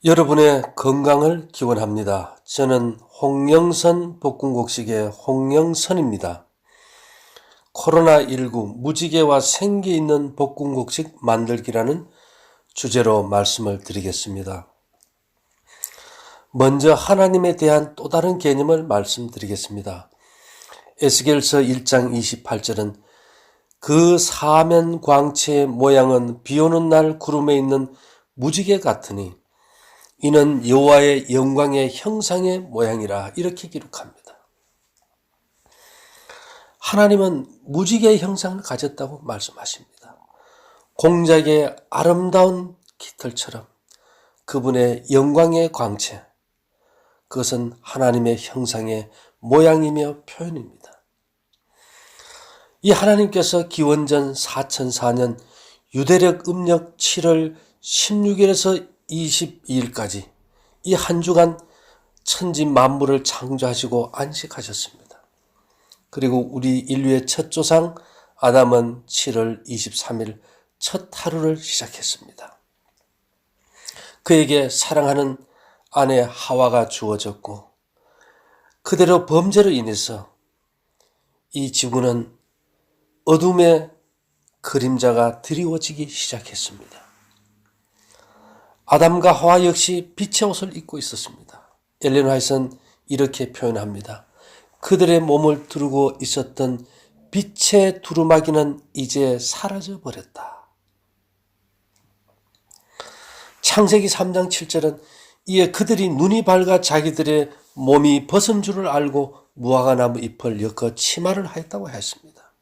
여러분의 건강을 기원합니다. 저는 홍영선 볶음국식의 홍영선입니다. 코로나19 무지개와 생기 있는 볶음국식 만들기라는 주제로 말씀을 드리겠습니다. 먼저 하나님에 대한 또 다른 개념을 말씀드리겠습니다. 에스겔서 1장 28절은 그 사면 광채의 모양은 비오는 날 구름에 있는 무지개 같으니 이는 여호와의 영광의 형상의 모양이라 이렇게 기록합니다. 하나님은 무지개의 형상을 가졌다고 말씀하십니다. 공작의 아름다운 깃털처럼 그분의 영광의 광채, 그것은 하나님의 형상의 모양이며 표현입니다. 이 하나님께서 기원전 4004년 유대력 음력 7월 16일에서 22일까지 이 한 주간 천지 만물을 창조하시고 안식하셨습니다. 그리고 우리 인류의 첫 조상 아담은 7월 23일 첫 하루를 시작했습니다. 그에게 사랑하는 아내 하와가 주어졌고 그대로 범죄로 인해서 이 지구는 어둠의 그림자가 드리워지기 시작했습니다. 아담과 하와 역시 빛의 옷을 입고 있었습니다. 엘렌 화이트는 이렇게 표현합니다. 그들의 몸을 두르고 있었던 빛의 두루마기는 이제 사라져 버렸다. 창세기 3장 7절은 이에 그들이 눈이 밝아 자기들의 몸이 벗은 줄을 알고 무화과나무 잎을 엮어 치마를 하였다고 했습니다.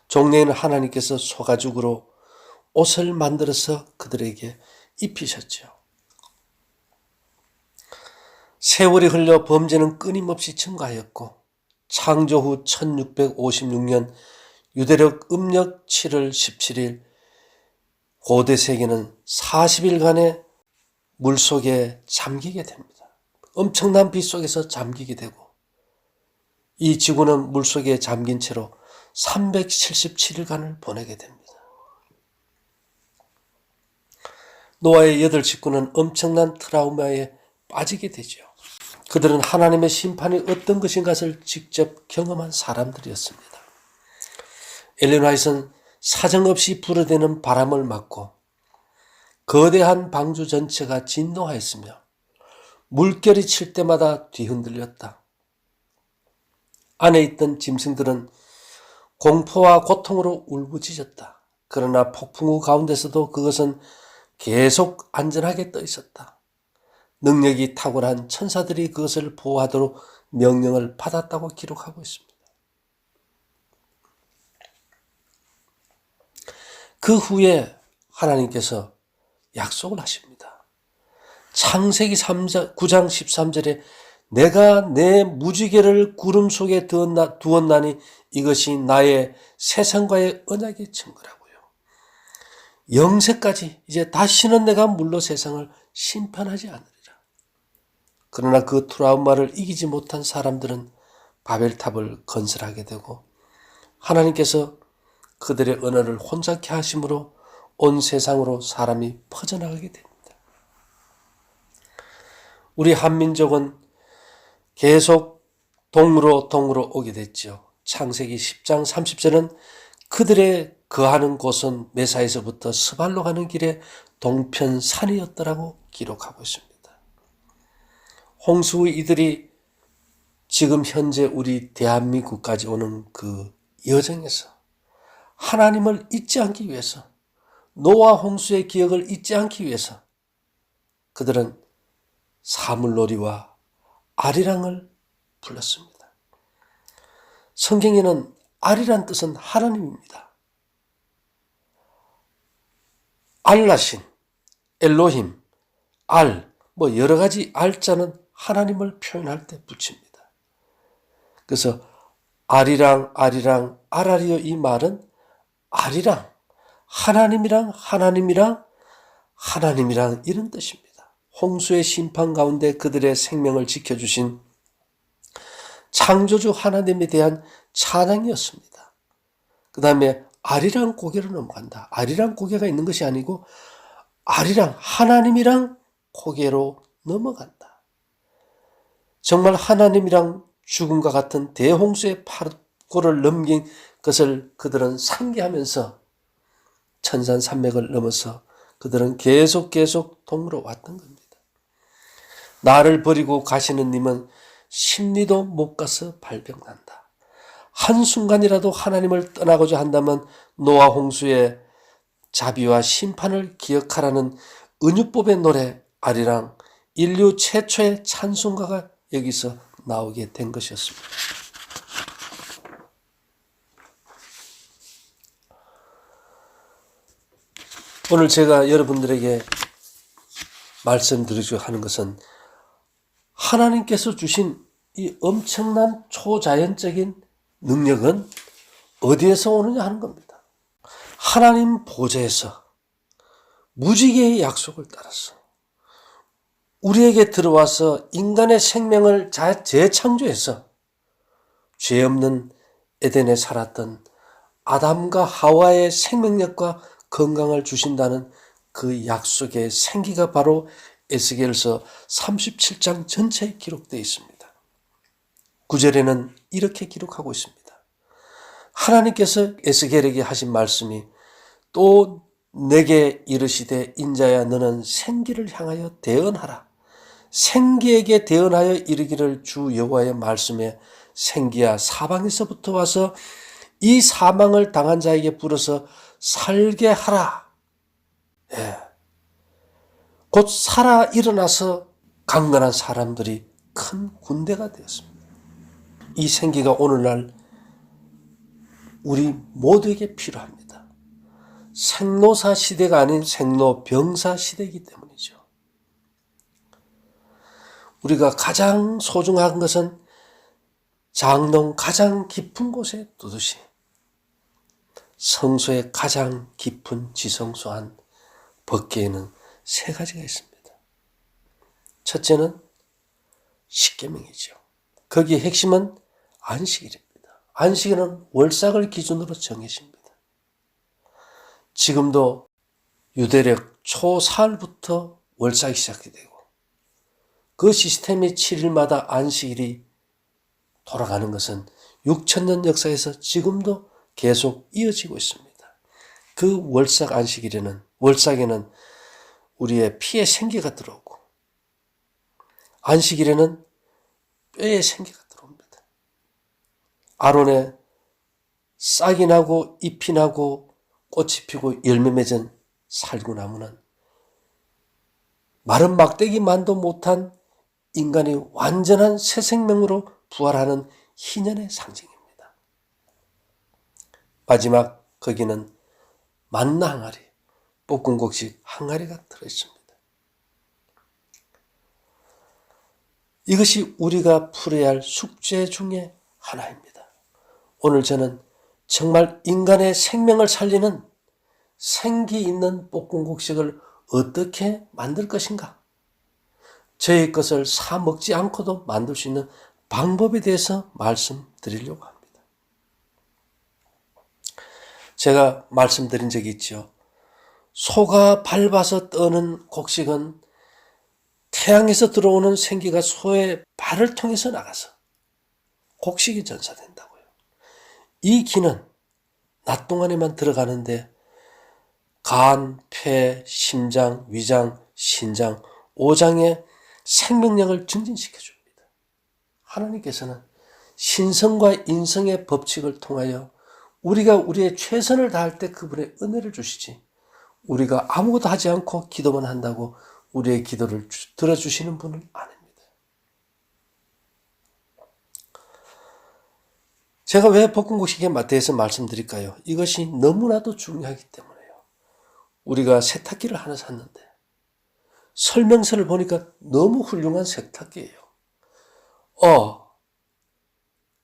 종래에는 하나님께서 소가죽으로 옷을 만들어서 그들에게 입히셨죠. 세월이 흘러 범죄는 끊임없이 증가하였고 창조 후 1656년 유대력 음력 7월 17일 고대 세계는 40일간의 물속에 잠기게 됩니다. 엄청난 빛 속에서 잠기게 되고 이 지구는 물속에 잠긴 채로 377일간을 보내게 됩니다. 노아의 8 식구는 엄청난 트라우마에 빠지게 되죠. 그들은 하나님의 심판이 어떤 것인가를 직접 경험한 사람들이었습니다. 엘렌 화이트는 사정없이 불어대는 바람을 맞고 거대한 방주 전체가 진동하였으며 물결이 칠 때마다 뒤흔들렸다. 안에 있던 짐승들은 공포와 고통으로 울부짖었다. 그러나 폭풍 우 가운데서도 그것은 계속 안전하게 떠 있었다. 능력이 탁월한 천사들이 그것을 보호하도록 명령을 받았다고 기록하고 있습니다. 그 후에 하나님께서 약속을 하십니다. 창세기 9장 13절에 내가 내 무지개를 구름 속에 두었나니 이것이 나의 세상과의 언약의 증거라고요. 영세까지 이제 다시는 내가 물로 세상을 심판하지 않으리라. 그러나 그 트라우마를 이기지 못한 사람들은 바벨탑을 건설하게 되고 하나님께서 그들의 언어를 혼잡케 하심으로 온 세상으로 사람이 퍼져나가게 됩니다. 우리 한민족은 계속 동으로 오게 됐죠. 창세기 10장 30절은 그들의 거하는 곳은 메사에서부터 스발로 가는 길에 동편 산이었더라고 기록하고 있습니다. 홍수 후 이들이 지금 현재 우리 대한민국까지 오는 그 여정에서 하나님을 잊지 않기 위해서 노아 홍수의 기억을 잊지 않기 위해서 그들은 사물놀이와 아리랑을 불렀습니다. 성경에는 알이란 뜻은 하나님입니다. 알라신, 엘로힘, 알, 여러 가지 알자는 하나님을 표현할 때 붙입니다. 그래서 아리랑, 아라리요 이 말은 아리랑, 하나님이랑 이런 뜻입니다. 홍수의 심판 가운데 그들의 생명을 지켜주신 창조주 하나님에 대한 찬양이었습니다. 그 다음에 아리랑 고개로 넘어간다. 아리랑 고개가 있는 것이 아니고 아리랑 하나님이랑 포개로 넘어간다. 정말 하나님이랑 죽음과 같은 대홍수의 파고를 넘긴 것을 그들은 상기하면서 천산산맥을 넘어서 그들은 계속 동으로 왔던 겁니다. 나를 버리고 가시는 님은 십리도 못 가서 발병난다. 한순간이라도 하나님을 떠나고자 한다면 노아 홍수의 자비와 심판을 기억하라는 은유법의 노래 아리랑 인류 최초의 찬송가가 여기서 나오게 된 것이었습니다. 오늘 제가 여러분들에게 말씀드리려고 하는 것은 하나님께서 주신 이 엄청난 초자연적인 능력은 어디에서 오느냐 하는 겁니다. 하나님 보좌에서 무지개의 약속을 따라서 우리에게 들어와서 인간의 생명을 재창조해서 죄 없는 에덴에 살았던 아담과 하와의 생명력과 건강을 주신다는 그 약속의 생기가 바로 에스겔서 37장 전체에 기록되어 있습니다. 9절에는 이렇게 기록하고 있습니다. 하나님께서 에스겔에게 하신 말씀이 또 내게 이르시되 인자야 너는 생기를 향하여 대언하라. 생기에게 대언하여 이르기를 주 여호와의 말씀에 생기야 사방에서부터 와서 이 사망을 당한 자에게 불어서 살게 하라. 예. 곧 살아 일어나서 강건한 사람들이 큰 군대가 되었습니다. 이 생기가 오늘날 우리 모두에게 필요합니다. 생로사 시대가 아닌 생로병사 시대이기 때문이죠. 우리가 가장 소중한 것은 장롱 가장 깊은 곳에 두듯이 성소의 가장 깊은 지성소한 법궤에는 세 가지가 있습니다. 첫째는 십계명이죠. 거기에 핵심은 안식일입니다. 안식일은 월삭을 기준으로 정해집니다. 지금도 유대력 초사흘부터 월삭이 시작이 되고 그 시스템이 7일마다 안식일이 돌아가는 것은 6,000년 역사에서 지금도 계속 이어지고 있습니다. 그 월삭 안식일에는 월삭에는 우리의 피에 생기가 들어오고 안식일에는 뼈에 생기가 들어옵니다. 아론의 싹이 나고 잎이 나고 꽃이 피고 열매 맺은 살구나무는 마른 막대기만도 못한 인간이 완전한 새 생명으로 부활하는 희년의 상징입니다. 마지막 거기는 만나 항아리, 볶은 곡식 항아리가 들어있습니다. 이것이 우리가 풀어야 할 숙제 중에 하나입니다. 오늘 저는 정말 인간의 생명을 살리는 생기 있는 볶은 곡식을 어떻게 만들 것인가? 저의 것을 사 먹지 않고도 만들 수 있는 방법에 대해서 말씀드리려고 합니다. 제가 말씀드린 적이 있죠. 소가 밟아서 떠는 곡식은 태양에서 들어오는 생기가 소의 발을 통해서 나가서 곡식이 전사된다고요. 이 기는 낮 동안에만 들어가는데 간, 폐, 심장, 위장, 신장, 오장의 생명력을 증진시켜줍니다. 하나님께서는 신성과 인성의 법칙을 통하여 우리가 우리의 최선을 다할 때 그분의 은혜를 주시지 우리가 아무것도 하지 않고 기도만 한다고 우리의 기도를 들어주시는 분은 아닙니다. 제가 왜 볶은 곡식에 대해서 말씀드릴까요? 이것이 너무나도 중요하기 때문에요. 우리가 세탁기를 하나 샀는데 설명서를 보니까 너무 훌륭한 세탁기예요.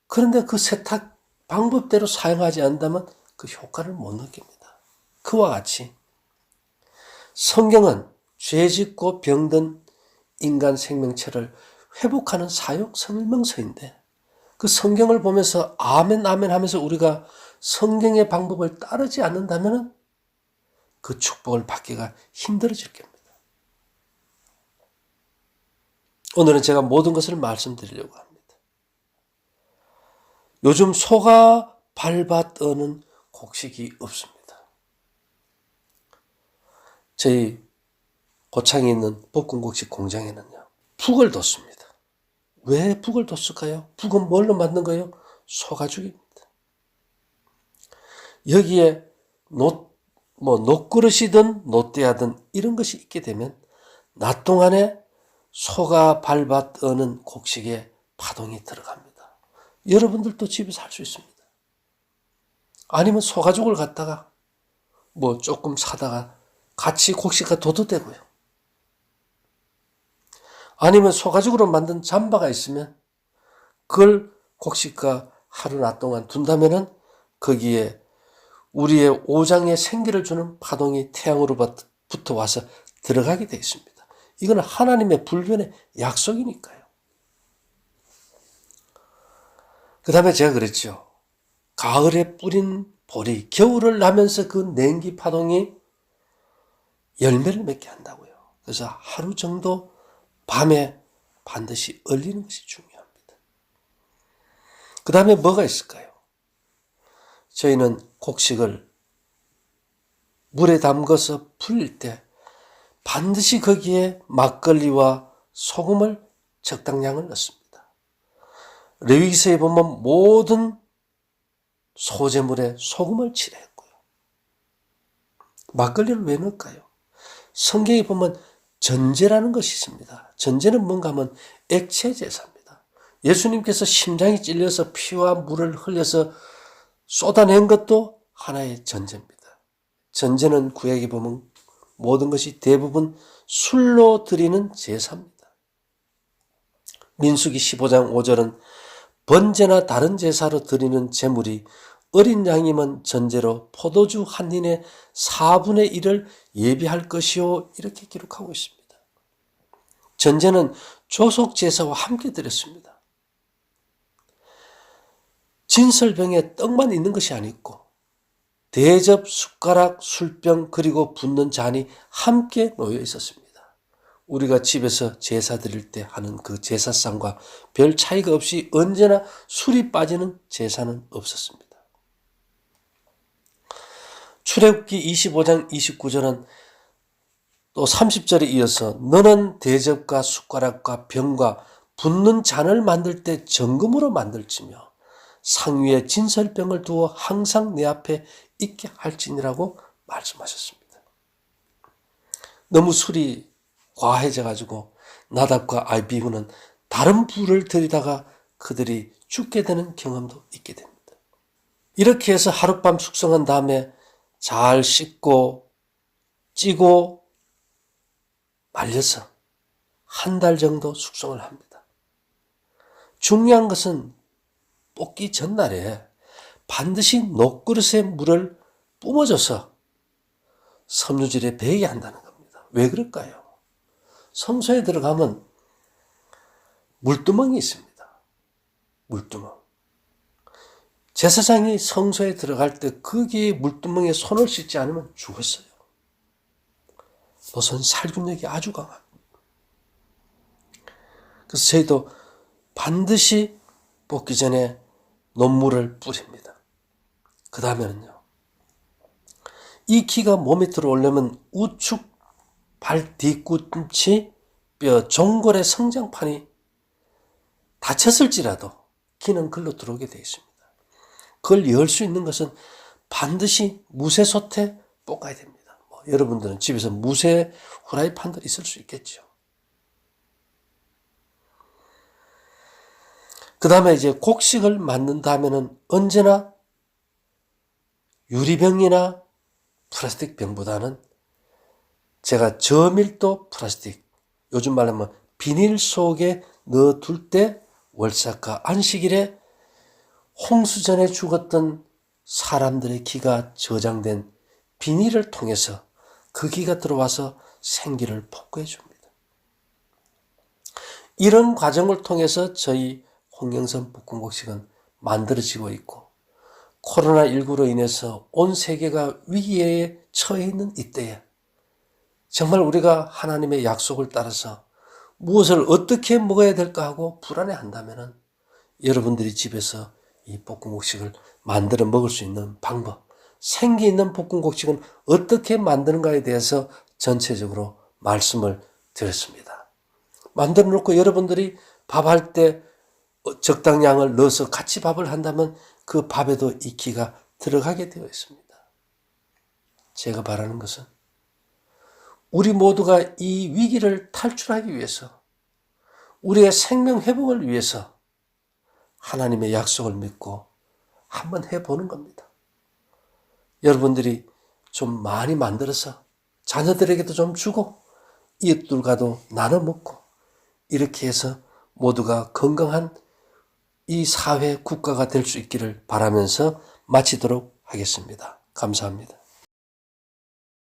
그런데 그 세탁 방법대로 사용하지 않는다면 그 효과를 못 느낍니다. 그와 같이 성경은 죄짓고 병든 인간 생명체를 회복하는 사역 설명서인데 그 성경을 보면서 아멘 아멘 하면서 우리가 성경의 방법을 따르지 않는다면 그 축복을 받기가 힘들어질 겁니다. 오늘은 제가 모든 것을 말씀드리려고 합니다. 요즘 소가 밟아 떠는 곡식이 없습니다. 저희 고창에 있는 볶음국식 공장에는요, 북을 뒀습니다. 왜 북을 뒀을까요? 북은 뭘로 만든 거예요? 소가죽입니다. 여기에 녹그릇이든 노대하든 이런 것이 있게 되면 낮 동안에 소가 밟아 떠는 곡식에 파동이 들어갑니다. 여러분들도 집에서 할 수 있습니다. 아니면 소가죽을 갖다가 조금 사다가 같이 곡식과 도도되고요. 아니면 소가죽으로 만든 잠바가 있으면 그걸 곡식과 하루 낮 동안 둔다면은 거기에 우리의 오장에 생기를 주는 파동이 태양으로부터 와서 들어가게 되어 있습니다. 이건 하나님의 불변의 약속이니까요. 그 다음에 제가 그랬죠. 가을에 뿌린 보리, 겨울을 나면서 그 냉기 파동이 열매를 맺게 한다고요. 그래서 하루 정도 밤에 반드시 얼리는 것이 중요합니다. 그 다음에 뭐가 있을까요? 저희는 곡식을 물에 담궈서 불릴 때 반드시 거기에 막걸리와 소금을 적당량을 넣습니다. 레위기서에 보면 모든 소재물에 소금을 칠했고요. 막걸리를 왜 넣을까요? 성경에 보면 전제라는 것이 있습니다. 전제는 뭔가 하면 액체 제사입니다. 예수님께서 심장이 찔려서 피와 물을 흘려서 쏟아낸 것도 하나의 전제입니다. 전제는 구약에 보면 모든 것이 대부분 술로 드리는 제사입니다. 민수기 15장 5절은 번제나 다른 제사로 드리는 제물이 어린 양이면 전제로 포도주 한 인의 4분의 1을 예비할 것이요, 이렇게 기록하고 있습니다. 전제는 조속 제사와 함께 드렸습니다. 진설병에 떡만 있는 것이 아니고 대접, 숟가락, 술병 그리고 붓는 잔이 함께 놓여 있었습니다. 우리가 집에서 제사 드릴 때 하는 그 제사상과 별 차이가 없이 언제나 술이 빠지는 제사는 없었습니다. 출애굽기 25장 29절은 또 30절에 이어서 너는 대접과 숟가락과 병과 붓는 잔을 만들 때 정금으로 만들지며 상위에 진설병을 두어 항상 내 앞에 있게 할지니라고 말씀하셨습니다. 너무 술이 과해져 가지고 나답과 아비후는 다른 불을 들이다가 그들이 죽게 되는 경험도 있게 됩니다. 이렇게 해서 하룻밤 숙성한 다음에 잘 씻고 찌고 말려서 한 달 정도 숙성을 합니다. 중요한 것은 볶기 전날에 반드시 녹그릇에 물을 뿜어줘서 섬유질에 배게 한다는 겁니다. 왜 그럴까요? 성소에 들어가면 물두멍이 있습니다. 물두멍. 제사장이 성소에 들어갈 때 거기에 물두멍에 손을 씻지 않으면 죽었어요. 우선 살균력이 아주 강합니다. 그래서 저희도 반드시 볶기 전에 논물을 뿌립니다. 그 다음에는요, 이 기가 몸 밑으로 오려면 우측 발 뒤꿈치 뼈 종골의 성장판이 다쳤을지라도 기는 글로 들어오게 되어 있습니다. 그걸 열 수 있는 것은 반드시 무쇠솥에 볶아야 됩니다. 여러분들은 집에서 무쇠 후라이팬도 있을 수 있겠죠. 그 다음에 이제 곡식을 만든다 하면은 언제나 유리병이나 플라스틱 병보다는 제가 저밀도 플라스틱, 요즘 말하면 비닐 속에 넣어둘 때 월삭과 안식일에 홍수전에 죽었던 사람들의 기가 저장된 비닐을 통해서 그 기가 들어와서 생기를 복구해 줍니다. 이런 과정을 통해서 저희 홍영선 볶음곡식은 만들어지고 있고, 코로나19로 인해서 온 세계가 위기에 처해 있는 이때에 정말 우리가 하나님의 약속을 따라서 무엇을 어떻게 먹어야 될까 하고 불안해한다면은 여러분들이 집에서 이 볶음국식을 만들어 먹을 수 있는 방법, 생기 있는 볶음국식은 어떻게 만드는가에 대해서 전체적으로 말씀을 드렸습니다. 만들어 놓고 여러분들이 밥할 때 적당량을 넣어서 같이 밥을 한다면 그 밥에도 이 기가 들어가게 되어 있습니다. 제가 바라는 것은 우리 모두가 이 위기를 탈출하기 위해서, 우리의 생명 회복을 위해서 하나님의 약속을 믿고 한번 해보는 겁니다. 여러분들이 좀 많이 만들어서 자녀들에게도 좀 주고 이웃들과도 나눠 먹고 이렇게 해서 모두가 건강한 이 사회 국가가 될 수 있기를 바라면서 마치도록 하겠습니다. 감사합니다.